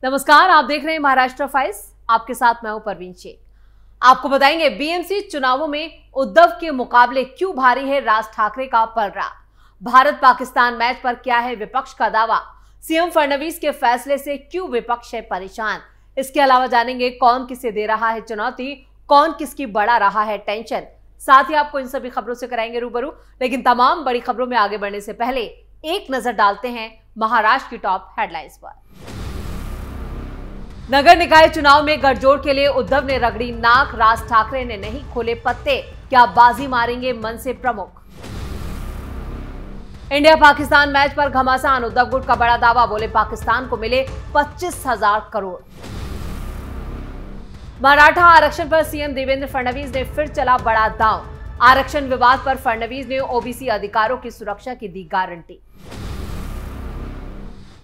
नमस्कार, आप देख रहे हैं महाराष्ट्र फाइल्स। आपके साथ मैं हूं परवीन शेख। आपको बताएंगे बीएमसी चुनावों में उद्धव के मुकाबले क्यों भारी है राज ठाकरे का पलड़ा। भारत पाकिस्तान मैच पर क्या है विपक्ष का दावा। सीएम फडणवीस के फैसले से क्यों विपक्ष है परेशान। इसके अलावा जानेंगे कौन किसे दे रहा है चुनौती, कौन किसकी बढ़ा रहा है टेंशन। साथ ही आपको इन सभी खबरों से कराएंगे रूबरू। लेकिन तमाम बड़ी खबरों में आगे बढ़ने से पहले एक नजर डालते हैं महाराष्ट्र की टॉप हेडलाइंस पर। नगर निकाय चुनाव में गठजोड़ के लिए उद्धव ने रगड़ी नाक, राज ठाकरे ने नहीं खोले पत्ते। क्या बाजी मारेंगे मनसे प्रमुख। इंडिया पाकिस्तान मैच पर घमासान, उद्धव गुट का बड़ा दावा, बोले पाकिस्तान को मिले 25,000 करोड़। मराठा आरक्षण पर सीएम देवेंद्र फडणवीस ने फिर चला बड़ा दांव। आरक्षण विवाद पर फडणवीस ने ओबीसी अधिकारों की सुरक्षा की दी गारंटी।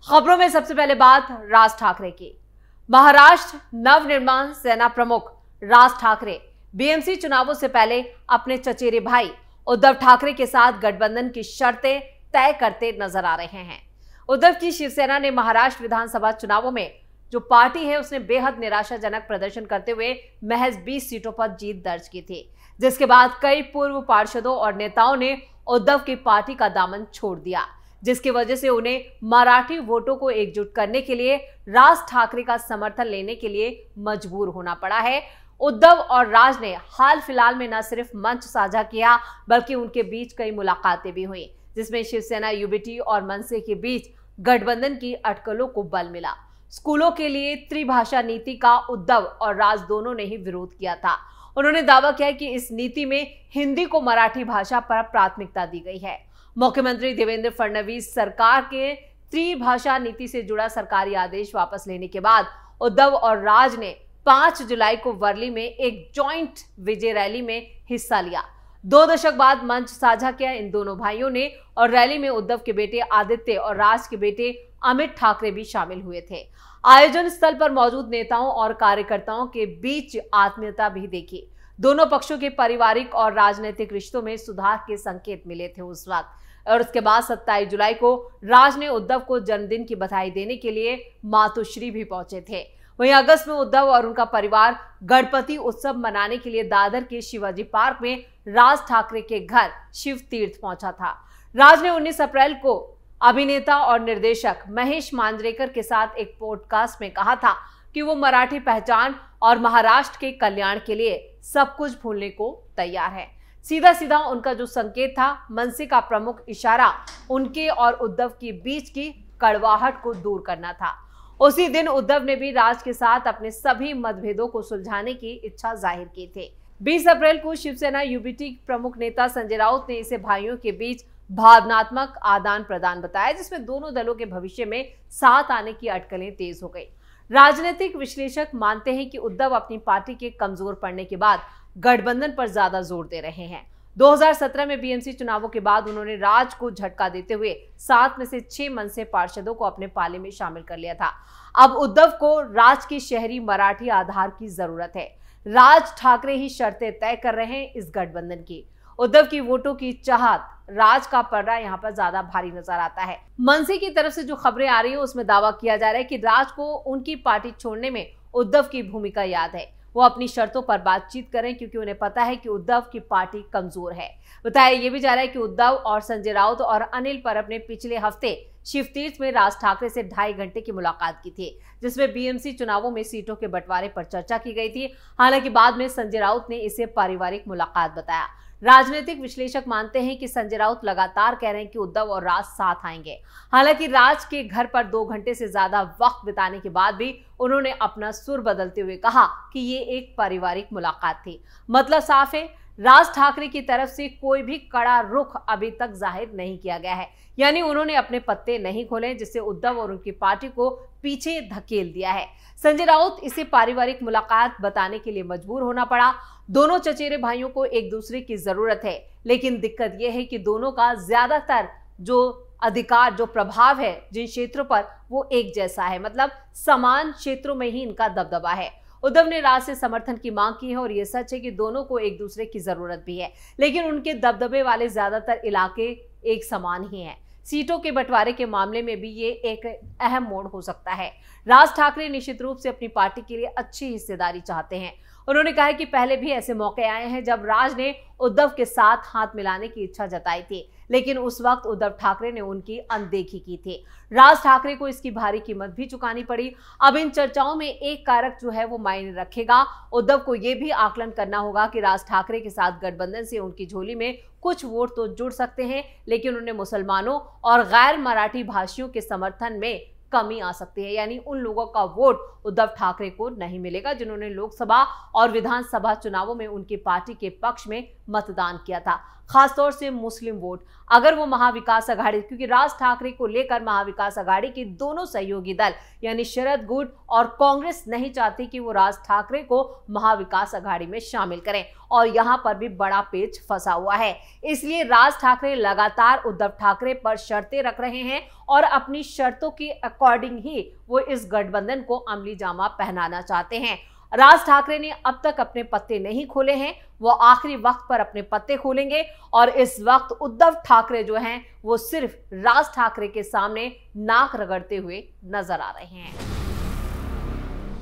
खबरों में सबसे पहले बात राज ठाकरे की। महाराष्ट्र नवनिर्माण सेना प्रमुख राज ठाकरे बीएमसी चुनावों से पहले अपने चचेरे भाई उद्धव ठाकरे के साथ गठबंधन की शर्तें तय करते नजर आ रहे हैं। उद्धव की शिवसेना ने महाराष्ट्र विधानसभा चुनावों में जो पार्टी है उसने बेहद निराशाजनक प्रदर्शन करते हुए महज 20 सीटों पर जीत दर्ज की थी, जिसके बाद कई पूर्व पार्षदों और नेताओं ने उद्धव की पार्टी का दामन छोड़ दिया, जिसकी वजह से उन्हें मराठी वोटों को एकजुट करने के लिए राज ठाकरे का समर्थन लेने के लिए मजबूर होना पड़ा है। उद्धव और राज ने हाल फिलहाल में न सिर्फ मंच साझा किया बल्कि उनके बीच कई मुलाकातें भी हुई, जिसमें शिवसेना यूबीटी और मनसे के बीच गठबंधन की अटकलों को बल मिला। स्कूलों के लिए त्रिभाषा नीति का उद्धव और राज दोनों ने ही विरोध किया था। उन्होंने दावा किया कि इस नीति में हिंदी को मराठी भाषा पर प्राथमिकता दी गई है। मुख्यमंत्री देवेंद्र फडणवीस सरकार के त्रिभाषा नीति से जुड़ा सरकारी आदेश वापस लेने के बाद उद्धव और राज ने 5 जुलाई को वर्ली में एक जॉइंट विजय रैली में हिस्सा लिया। 2 दशक बाद मंच साझा किया इन दोनों भाइयों ने, और रैली में उद्धव के बेटे आदित्य और राज के बेटे अमित ठाकरे भी शामिल हुए थे। आयोजन स्थल पर मौजूद नेताओं और कार्यकर्ताओं के बीच आत्मीयता भी देखी। दोनों पक्षों के पारिवारिक और राजनीतिक रिश्तों में सुधार के संकेत मिले थे उस वक्त। और उसके बाद 27 जुलाई को राज ने उद्धव को जन्मदिन की बधाई देने के लिए मातोश्री भी पहुंचे थे। वहीं अगस्त में उद्धव और उनका परिवार गणपति उत्सव मनाने के लिए दादर के शिवाजी पार्क में राज ठाकरे के घर शिव तीर्थ पहुंचा था। राज ने 19 अप्रैल को अभिनेता और निर्देशक महेश मांजरेकर के साथ एक पॉडकास्ट में कहा था कि वो मराठी पहचान और महाराष्ट्र के कल्याण के लिए सब कुछ भूलने को तैयार है। सीधा सीधा उनका जो संकेत था, मनसे का प्रमुख इशारा उनके और उद्धव के बीच की कड़वाहट को दूर करना था। उसी दिन उद्धव ने भी राज के साथ अपने सभी मतभेदों को सुलझाने की इच्छा जाहिर की थी। 20 अप्रैल को शिवसेना यूबीटी प्रमुख नेता संजय राउत ने इसे भाइयों के बीच भावनात्मक आदान प्रदान बताया, जिसमें दोनों दलों के भविष्य में साथ आने की अटकलें तेज हो गई। राजनीतिक विश्लेषक मानते हैं कि उद्धव अपनी पार्टी के कमजोर पड़ने के बाद गठबंधन पर ज्यादा जोर दे रहे हैं। 2017 में बीएमसी चुनावों के बाद उन्होंने राज को झटका देते हुए 7 में से 6 मनसे पार्षदों को अपने पाले में शामिल कर लिया था। अब उद्धव को राज के शहरी मराठी आधार की जरूरत है। राज ठाकरे ही शर्तें तय कर रहे हैं इस गठबंधन की। उद्धव की वोटों की चाहत, राज का पलड़ा यहाँ पर ज्यादा भारी नजर आता है। मनसे की तरफ से जो खबरें आ रही है उसमें दावा किया जा रहा है कि राज को उनकी पार्टी छोड़ने में उद्धव की भूमिका याद है। वो अपनी शर्तों पर बातचीत करें क्योंकि उन्हें पता है कि उद्धव की पार्टी कमजोर है। बताया ये भी जा रहा है कि उद्धव और संजय राउत और अनिल परब ने पिछले हफ्ते शिवतीर्थ में राज ठाकरे से 2.5 घंटे की मुलाकात की थी, जिसमें बीएमसी चुनावों में सीटों के बंटवारे पर चर्चा की गई थी। हालांकि बाद में संजय राउत ने इसे पारिवारिक मुलाकात बताया। राजनीतिक विश्लेषक मानते हैं कि संजय राउत लगातार कह रहे हैं कि उद्धव और राज साथ आएंगे। हालांकि राज के घर पर 2 घंटे से ज्यादा वक्त बिताने के बाद भी उन्होंने अपना सुर बदलते हुए कहा कि ये एक पारिवारिक मुलाकात थी। मतलब साफ है, राज ठाकरे की तरफ से कोई भी कड़ा रुख अभी तक जाहिर नहीं किया गया है, यानी उन्होंने अपने पत्ते नहीं खोले, जिससे उद्धव और उनकी पार्टी को पीछे धकेल दिया है। संजय राउत इसे पारिवारिक मुलाकात बताने के लिए मजबूर होना पड़ा। दोनों चचेरे भाइयों को एक दूसरे की जरूरत है, लेकिन दिक्कत यह है कि दोनों का ज्यादातर जो अधिकार, जो प्रभाव है जिन क्षेत्रों पर, वो एक जैसा है। मतलब समान क्षेत्रों में ही इनका दबदबा है। उद्धव ने राज से समर्थन की मांग की है और ये सच है कि दोनों को एक दूसरे की जरूरत भी है, लेकिन उनके दबदबे वाले ज्यादातर इलाके एक समान ही हैं। सीटों के बंटवारे के मामले में भी ये एक अहम मोड़ हो सकता है। राज ठाकरे निश्चित रूप से अपनी पार्टी के लिए अच्छी हिस्सेदारी चाहते हैं। उन्होंने कहा कि पहले भी ऐसे मौके आए हैं जब राज ने उद्धव के साथ हाथ मिलाने की इच्छा जताई थी, लेकिन उस वक्त उद्धव ठाकरे ने उनकी अनदेखी की थी। राज ठाकरे को इसकी भारी कीमत भी चुकानी पड़ी। अब इन चर्चाओं में एक कारक जो है वो मायने रखेगा। उद्धव को यह भी आकलन करना होगा कि राज ठाकरे के साथ गठबंधन से उनकी झोली में कुछ वोट तो जुड़ सकते हैं, लेकिन उन्हें मुसलमानों और गैर मराठी भाषियों के समर्थन में कमी आ सकती है। यानी उन लोगों का वोट उद्धव ठाकरे को नहीं मिलेगा जिन्होंने लोकसभा और विधानसभा चुनावों में उनकी पार्टी के पक्ष में मतदान किया था, खासतौर से मुस्लिम वोट। अगर वो महाविकास आघाड़ी, क्योंकि राज ठाकरे को लेकर महाविकास आघाड़ी के दोनों सहयोगी दल यानी शरद गुट और कांग्रेस नहीं चाहती कि वो राज ठाकरे को महाविकास आघाड़ी में शामिल करें, और यहां पर भी बड़ा पेच फंसा हुआ है। इसलिए राज ठाकरे लगातार उद्धव ठाकरे पर शर्तें रख रहे हैं और अपनी शर्तों के अकॉर्डिंग ही वो इस गठबंधन को अमली जामा पहनाना चाहते हैं। राज ठाकरे ने अब तक अपने पत्ते नहीं खोले हैं, वो आखिरी वक्त पर अपने पत्ते खोलेंगे, और इस वक्त उद्धव ठाकरे जो हैं वो सिर्फ राज ठाकरे के सामने नाक रगड़ते हुए नजर आ रहे हैं।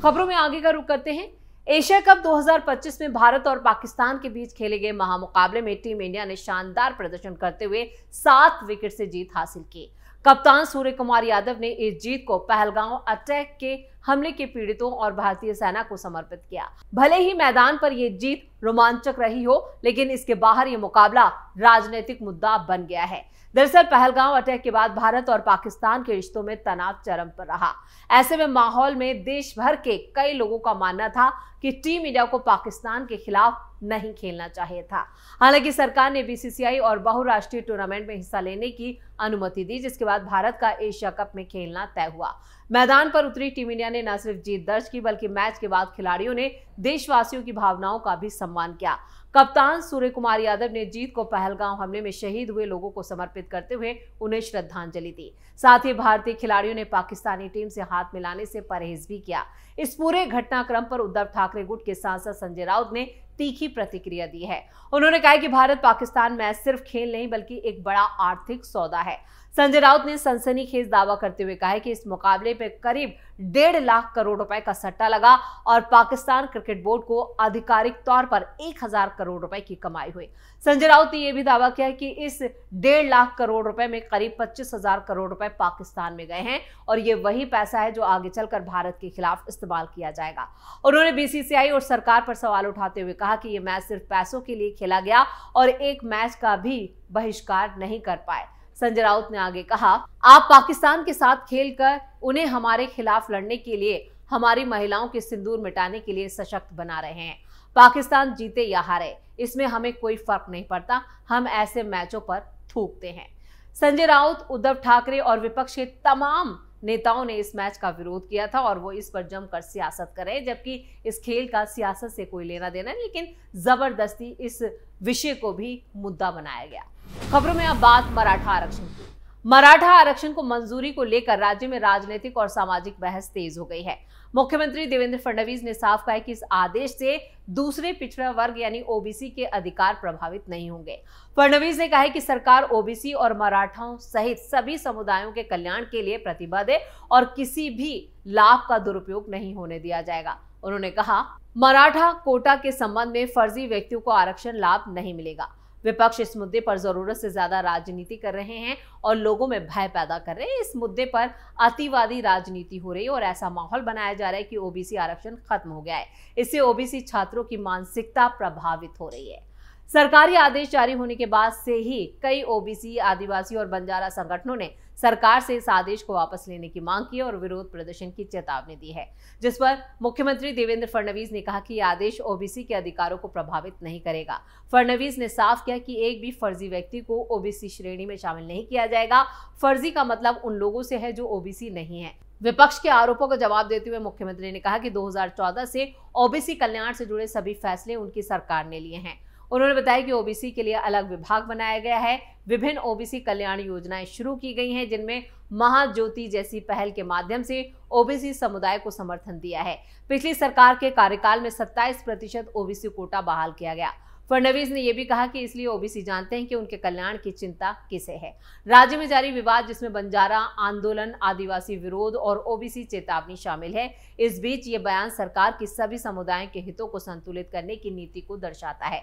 खबरों में आगे का रुख करते हैं। एशिया कप 2025 में भारत और पाकिस्तान के बीच खेले गए महामुकाबले में टीम इंडिया ने शानदार प्रदर्शन करते हुए 7 विकेट से जीत हासिल की। कप्तान सूर्य कुमार यादव ने इस जीत को पहलगांव अटैक के हमले के पीड़ितों और भारतीय सेना को समर्पित किया। भले ही मैदान पर यह जीत रोमांचक रही हो, लेकिन इसके बाहर यह मुकाबला राजनीतिक मुद्दा बन गया है। दरअसल पहलगांव अटैक के बाद भारत और पाकिस्तान के रिश्तों में तनाव चरम पर रहा। ऐसे में माहौल में देश भर के कई लोगों का मानना था कि टीम इंडिया को पाकिस्तान के खिलाफ नहीं खेलना चाहिए था। हालांकि सरकार ने बीसीसीआई और बहुराष्ट्रीय टूर्नामेंट में हिस्सा लेने की अनुमति दी, जिसके बाद भारत का एशिया कप में खेलना तय हुआ। मैदान पर उतरी टीम इंडिया ने न सिर्फ जीत दर्ज की, बल्कि मैच के बाद खिलाड़ियों ने देशवासियों की भावनाओं का भी सम्मान किया। कप्तान सूर्य कुमार यादव ने जीत को पहलगांव हमले में शहीद हुए लोगों को समर्पित करते हुए उन्हें श्रद्धांजलि दी। साथ ही भारतीय खिलाड़ियों ने पाकिस्तानी टीम से हाथ मिलाने से परहेज भी किया। इस पूरे घटनाक्रम पर उद्धव ठाकरे गुट के सांसद संजय राउत ने तीखी प्रतिक्रिया दी है। उन्होंने कहा कि भारत पाकिस्तान मैच सिर्फ खेल नहीं बल्कि एक बड़ा आर्थिक सौदा है। संजय राउत ने सनसनीखेज दावा करते हुए कहा कि इस मुकाबले पर करीब 1.5 लाख करोड़ रुपए का सट्टा लगा और पाकिस्तान क्रिकेट बोर्ड को आधिकारिक तौर पर 1000 करोड़ रुपए की कमाई हुई। संजय राउत ने यह भी दावा किया कि इस 1.5 लाख करोड़ रुपए में करीब 25,000 करोड़ रुपए पाकिस्तान में गए हैं और ये वही पैसा है जो आगे चलकर भारत के खिलाफ इस्तेमाल किया जाएगा। उन्होंने बीसीसीआई और सरकार पर सवाल उठाते हुए कहा कि यह मैच सिर्फ पैसों के लिए खेला गया और एक मैच का भी बहिष्कार नहीं कर पाए। संजय राउत ने आगे कहा, आप पाकिस्तान के साथ खेलकर उन्हें हमारे खिलाफ लड़ने के लिए, हमारी महिलाओं के सिंदूर मिटाने के लिए सशक्त बना रहे हैं। पाकिस्तान जीते या हारे इसमें हमें कोई फर्क नहीं पड़ता, हम ऐसे मैचों पर थूकते हैं। संजय राउत, उद्धव ठाकरे और विपक्ष के तमाम नेताओं ने इस मैच का विरोध किया था और वो इस पर जमकर सियासत कर रहे हैं, जबकि इस खेल का सियासत से कोई लेना देना नहीं, लेकिन जबरदस्ती इस विषय को भी मुद्दा बनाया गया। खबरों में अब बात मराठा आरक्षण की। मराठा आरक्षण को मंजूरी को लेकर राज्य में राजनीतिक और सामाजिक बहस तेज हो गई है। मुख्यमंत्री देवेंद्र फडणवीस ने साफ कहा है कि इस आदेश से दूसरे पिछड़ा वर्ग यानी ओबीसी के अधिकार प्रभावित नहीं होंगे। फडणवीस ने कहा है कि सरकार ओबीसी और मराठाओं सहित सभी समुदायों के कल्याण के लिए प्रतिबद्ध है और किसी भी लाभ का दुरुपयोग नहीं होने दिया जाएगा। उन्होंने कहा, मराठा कोटा के संबंध में फर्जी व्यक्तियों को आरक्षण लाभ नहीं मिलेगा। विपक्ष इस मुद्दे पर जरूरत से ज्यादा राजनीति कर रहे हैं और लोगों में भय पैदा कर रहे हैं। इस मुद्दे पर अतिवादी राजनीति हो रही है और ऐसा माहौल बनाया जा रहा है कि ओबीसी आरक्षण खत्म हो गया है। इससे ओबीसी छात्रों की मानसिकता प्रभावित हो रही है। सरकारी आदेश जारी होने के बाद से ही कई ओबीसी, आदिवासी और बंजारा संगठनों ने सरकार से इस आदेश को वापस लेने की मांग की और विरोध प्रदर्शन की चेतावनी दी है, जिस पर मुख्यमंत्री देवेंद्र फडणवीस ने कहा कि यह आदेश ओबीसी के अधिकारों को प्रभावित नहीं करेगा। फडणवीस ने साफ किया कि एक भी फर्जी व्यक्ति को ओबीसी श्रेणी में शामिल नहीं किया जाएगा। फर्जी का मतलब उन लोगों से है जो ओबीसी नहीं है। विपक्ष के आरोपों का जवाब देते हुए मुख्यमंत्री ने कहा कि 2014 से ओबीसी कल्याण से जुड़े सभी फैसले उनकी सरकार ने लिए हैं। उन्होंने बताया कि ओबीसी के लिए अलग विभाग बनाया गया है। विभिन्न ओबीसी कल्याण योजनाएं शुरू की गई हैं, जिनमें महाज्योति जैसी पहल के माध्यम से ओबीसी समुदाय को समर्थन दिया है। पिछली सरकार के कार्यकाल में 27% ओबीसी कोटा बहाल किया गया। फडणवीस ने यह भी कहा कि इसलिए ओबीसी जानते हैं कि उनके कल्याण की चिंता किसे है। राज्य में जारी विवाद जिसमें बंजारा आंदोलन, आदिवासी विरोध और ओबीसी चेतावनी शामिल है। इस बीच ये बयान सरकार की सभी समुदायों के हितों को संतुलित करने की नीति को दर्शाता है।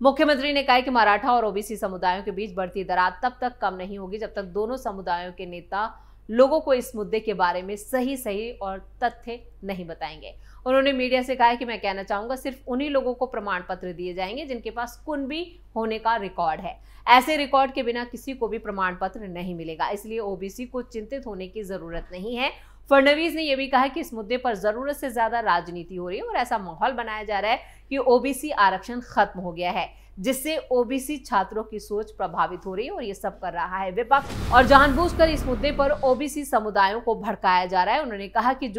मुख्यमंत्री ने कहा कि मराठा और ओबीसी समुदायों के बीच बढ़ती दरार तब तक कम नहीं होगी जब तक दोनों समुदायों के नेता लोगों को इस मुद्दे के बारे में सही और तथ्य नहीं बताएंगे। उन्होंने मीडिया से कहा कि मैं कहना चाहूंगा, सिर्फ उन्हीं लोगों को प्रमाण पत्र दिए जाएंगे जिनके पास कुनबी होने का रिकॉर्ड है। ऐसे रिकॉर्ड के बिना किसी को भी प्रमाण पत्र नहीं मिलेगा, इसलिए ओबीसी को चिंतित होने की जरूरत नहीं है। फडणवीस ने यह भी कहा कि इस मुद्दे पर जरूरत से ज्यादा राजनीति हो रही है और ऐसा माहौल बनाया जा रहा है कि ओबीसी आरक्षण खत्म हो गया है, जिससे ओबीसी छात्रों की सोच प्रभावित हो रही है और ये सब कर रहा है विपक्ष और जानबूझकर इस मुद्दे पर ओबीसी समुदायों को भड़काया जा रहा है। उन्होंने कहा कि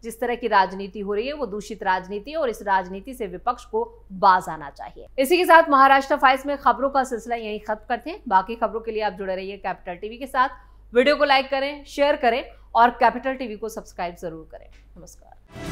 जिस तरह की राजनीति हो रही है वो दूषित राजनीति है और इस राजनीति से विपक्ष को बाज आना चाहिए। इसी के साथ महाराष्ट्र फाइल्स में खबरों का सिलसिला यहीं खत्म करते हैं। बाकी खबरों के लिए आप जुड़े रहिए कैपिटल टीवी के साथ। वीडियो को लाइक करें, शेयर करें और कैपिटल टीवी को सब्सक्राइब जरूर करें। नमस्कार।